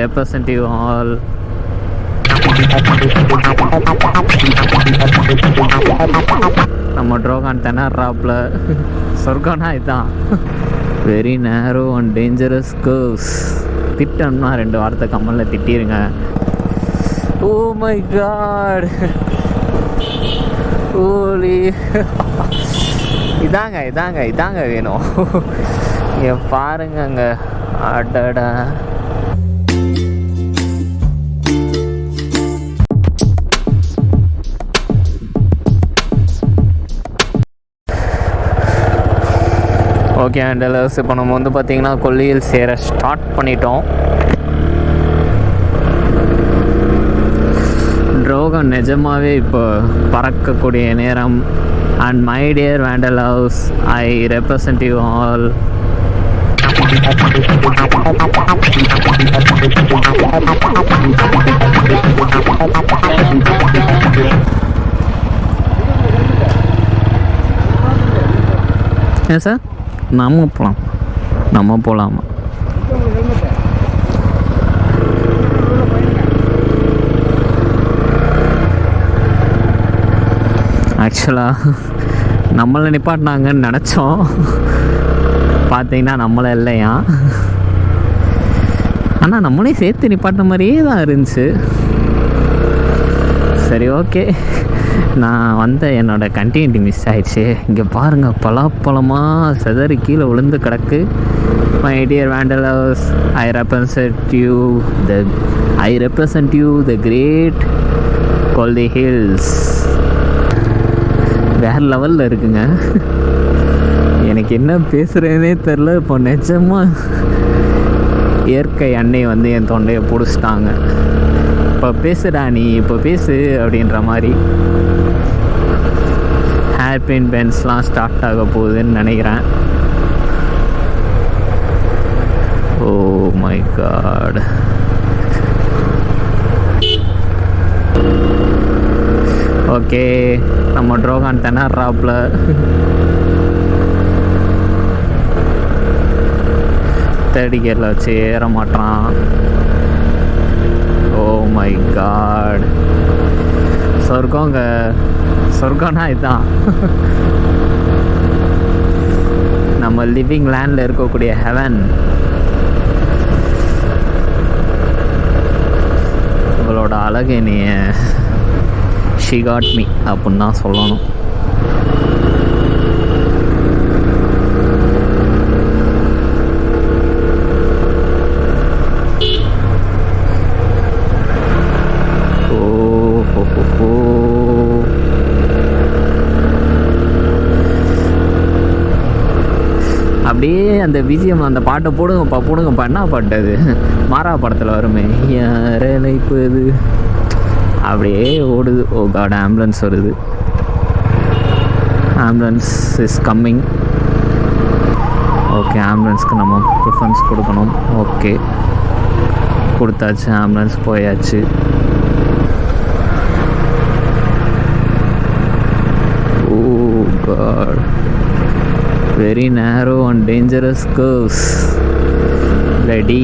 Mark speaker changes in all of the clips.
Speaker 1: represent you all. நம்ம ட்ரோகான் திணறாப்ல சொர்க்கம்னா இதுதான். Very நேரோ அண்ட் டேஞ்சரஸ் கர்வ்ஸ். திட்டம்னா 2 வாரத்தை கம்மலில் திட்டிருங்க. ஓ மை காட், ஓலி இதாங்க இதாங்க இதாங்க வேணும். இங்கே பாருங்கங்க, அடடா. ஓகே அண்டலர்ஸ், இப்போ நம்ம வந்து பார்த்திங்கன்னா கொல்லியில் சேர ஸ்டார்ட் பண்ணிட்டோம். ட்ரோகன் நிஜமாகவே இப்போ பறக்கக்கூடிய நேரம். And my dear wanderers, I represent you all. ஏன் சார், நம்ம போகலாமா? ஆக்சுவலாக நம்மளை நிப்பாட்டினாங்கன்னு நினச்சோம், பார்த்தீங்கன்னா நம்மளை இல்லையா. ஆனால் நம்மளே சேர்த்து நிப்பாட்டின மாதிரியே தான் இருந்துச்சு. சரி, ஓகே. நான் வந்த என்னோடய கண்டினியூட்டி மிஸ் ஆயிடுச்சு. இங்கே பாருங்கள், பலாப்பழமாக செதறி கீழே விழுந்து கிடக்கு. My dear wanderers, I represent you the great Kolli hills. வேறு லெவலில் இருக்குங்க. எனக்கு என்ன பேசுகிறேனே தெரில. இப்போ நிஜமாக இயற்கை அன்னை வந்து என் தொண்டையை பிடிச்சிட்டாங்க. இப்போ பேசுடா நீ, இப்போ பேசு அப்படின்ற மாதிரி. ஹேர்பின் பென்ஸ்லாம் ஸ்டார்ட் ஆக போகுதுன்னு நினைக்கிறேன். ஓ மை காட். ஓகே, நம்ம ட்ரோகான் திணறாப்ல. தேர்ட் கியரில் வச்சு ஏற மாட்டான். ஓ மை காட். சொர்க்கம்னா இதுதான். நம்ம லிவிங் லேண்டில் இருக்கக்கூடிய ஹெவன். இவளோட அழகு நீ ஷி காட் மீ அப்படின்னு தான் சொல்லணும். அப்படியே அந்த பிஜிஎம் அந்த பாட்டை போடுங்கப்பா. என்ன பாட்டு அது? மாறா படத்தில் வருமே, யாரழைப்பது. அப்படியே ஓடுது. ஓ காட், ஆம்புலன்ஸ் வருது. Ambulance is coming. ஓகே, ஆம்புலன்ஸ்க்கு நம்ம ப்ரிஃபரன்ஸ் கொடுக்கணும். ஓகே, கொடுத்தாச்சு. ஆம்புலன்ஸ் போயாச்சு. Oh god, very narrow and dangerous curves. Ready?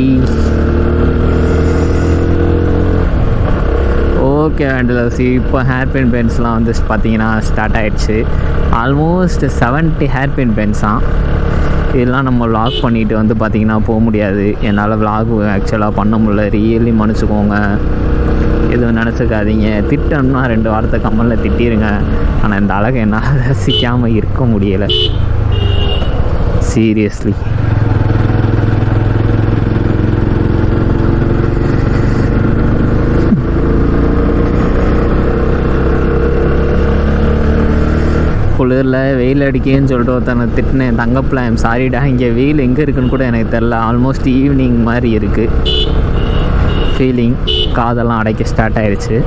Speaker 1: Okay wanderers, இப்போ ஹேர்பின் பென்ஸ்லாம் வந்து பார்த்தீங்கன்னா ஸ்டார்ட் ஆகிடுச்சு. ஆல்மோஸ்ட் 70 ஹேர்பின் பென்ஸாம். இதெல்லாம் நம்ம வ்ளாக் பண்ணிட்டு வந்து பார்த்திங்கன்னா போக முடியாது. என்னால் வ்ளாக் ஆக்சுவலாக பண்ண முடியல. ரியலி மன்னிச்சுக்கோங்க, எதுவும் நினச்சிக்காதீங்க. திட்டம்னா 2 வாரத்தை கம்மலில் திட்டிருங்க. ஆனால் இந்த அழகை என்னால் ரசிக்காமல் இருக்க முடியலை. சீரியஸ்லி. குளிரில் வெயில் அடிக்கேன்னு சொல்லிட்டு ஒருத்தனை திட்டினேன். தங்கப்பில் ஐம் சாரிடா, இங்கே வெயில் எங்கே இருக்குன்னு கூட எனக்கு தெரில. ஆல்மோஸ்ட் ஈவினிங் மாதிரி இருக்குது ஃபீலிங். காதெல்லாம் அடைக்க ஸ்டார்ட் ஆயிடுச்சு.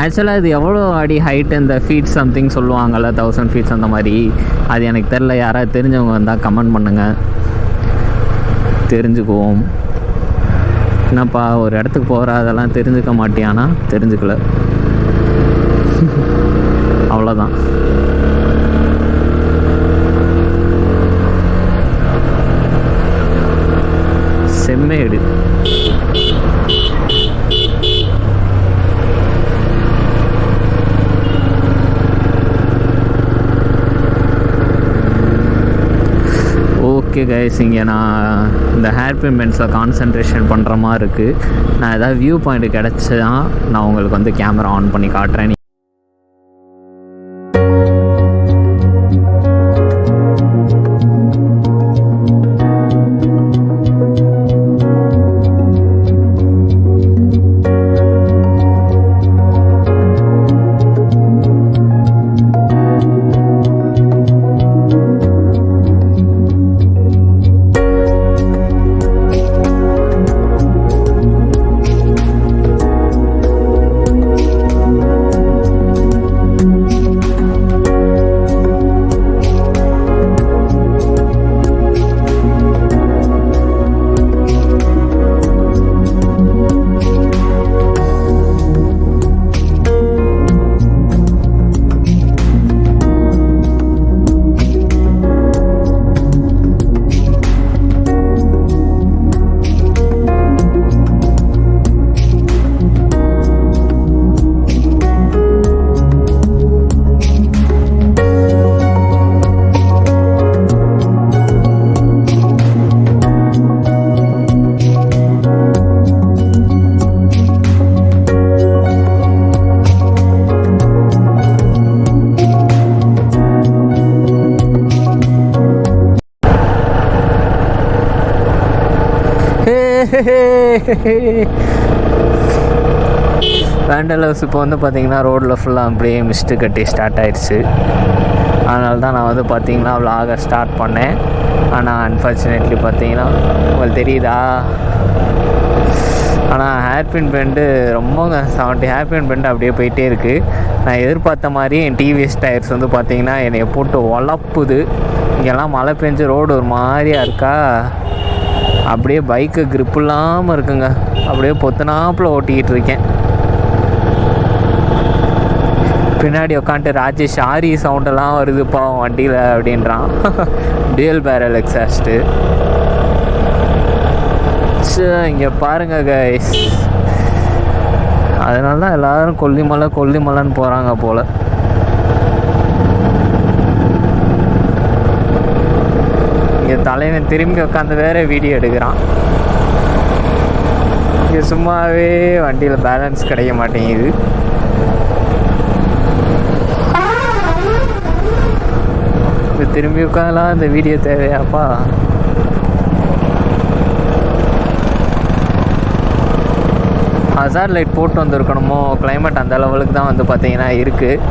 Speaker 1: ஆக்சுவலாக இது எவ்வளோ அடி ஹைட், இந்த ஃபீட் சம்திங் சொல்லுவாங்கள்ல, 1000 ஃபீட்ஸ் அந்த மாதிரி. அது எனக்கு தெரில. யாராவது தெரிஞ்சவங்க வந்தால் கமெண்ட் பண்ணுங்கள், தெரிஞ்சுக்குவோம். என்னப்பா ஒரு இடத்துக்கு போகிற அதெல்லாம் தெரிஞ்சுக்க மாட்டியானா? தெரிஞ்சுக்கல, அவ்வளோதான். செம்மேடு. ஓகே கைஸ், இங்கே நான் இந்த ஹேர் பின் பென்ஸில் கான்சன்ட்ரேஷன் பண்ணுற மாதிரி இருக்குது. நான் ஏதாவது வியூ பாயிண்ட் கிடச்சா நான் உங்களுக்கு வந்து கேமரா ஆன் பண்ணி காட்டுறேன். வேண்டலர்ஸ் இப்போ வந்து பார்த்திங்கன்னா ரோட்டில் ஃபுல்லாக அப்படியே மிஸ்ட்டு கட்டி ஸ்டார்ட் ஆகிடுச்சு. அதனால தான் நான் வந்து பார்த்திங்கன்னா விலாகை ஸ்டார்ட் பண்ணேன். ஆனால் அன்ஃபார்ச்சுனேட்லி பார்த்திங்கன்னா உங்களுக்கு தெரியுதா, ஆனால் ஹேர்பின் பெண்டு ரொம்பங்க 70 ஹேர்பின் பெண்டு அப்படியே போயிட்டே இருக்குது. நான் எதிர்பார்த்த மாதிரி என் டிவிஎஸ் டயர்ஸ் வந்து பார்த்திங்கன்னா என்னை போட்டு உழப்புது. இங்கெல்லாம் மழை பெஞ்சு ரோடு ஒரு மாதிரியாக இருக்கா, அப்படியே பைக்கு க்ரிப் இல்லாமல் இருக்குங்க. அப்படியே பொத்துனாப்பில் ஓட்டிக்கிட்டு இருக்கேன். பின்னாடி உட்காந்துட்டு ராஜேஷ் ஆரி சவுண்டெல்லாம் வருதுப்பா வண்டியில் அப்படின்றான். Dual barrel exhaust. இங்கே பாருங்க கைஸ், அதனால தான் எல்லோரும் கொல்லிமலைன்னு போகிறாங்க போல். இங்கே தலைவன் திரும்பி உட்காந்து வேற வீடியோ எடுக்கிறான். இங்கே சும்மாவே வண்டியில் பேலன்ஸ் கிடைக்க மாட்டேங்குது. இப்போ திரும்பி உட்காந்துலாம் இந்த வீடியோ தேவையாப்பா? ஹசார் லைட் போட்டு வந்துருக்கணுமோ, கிளைமேட் அந்த லெவலுக்கு தான் வந்து பார்த்தீங்கன்னா இருக்குது.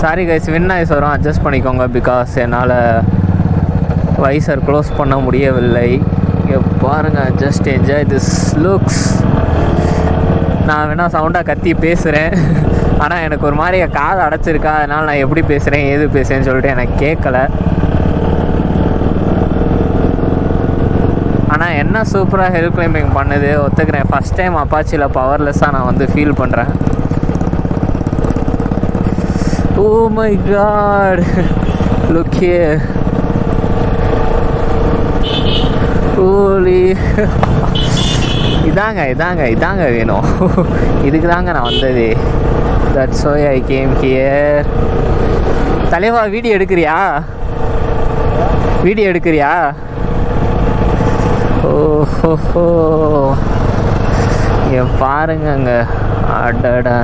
Speaker 1: சாரி கைஸ், வின் நாய்ஸ் வரும், அட்ஜஸ்ட் பண்ணிக்கோங்க. பிகாஸ் என்னால் வைசர் க்ளோஸ் பண்ண முடியவில்லை. இங்கே பாருங்கள், ஜஸ்ட் என்ஜாய் திஸ் லுக்ஸ். நான் வேணால் சவுண்டாக கத்தி பேசுகிறேன், ஆனால் எனக்கு ஒரு மாதிரி காது அடைச்சிருக்கா, அதனால் நான் எப்படி பேசுகிறேன் ஏது பேசுகிறேன்னு சொல்லிட்டு எனக்கு கேட்கல. ஆனால் என்ன சூப்பராக ஹில் கிளைம்பிங் பண்ணுது, ஒத்துக்கிறேன். ஃபஸ்ட் டைம் அப்பாச்சியில் பவர்லெஸ்ஸாக நான் வந்து ஃபீல் பண்ணுறேன். Oh my god, look here. ஓலி, இதாங்க வேணும். இதுக்கு தாங்க நான் வந்தது. That's why I came here. தலைவா, வீடியோ எடுக்கிறியா? ஓஹோ, இங்கே பாருங்கங்க. அடடா,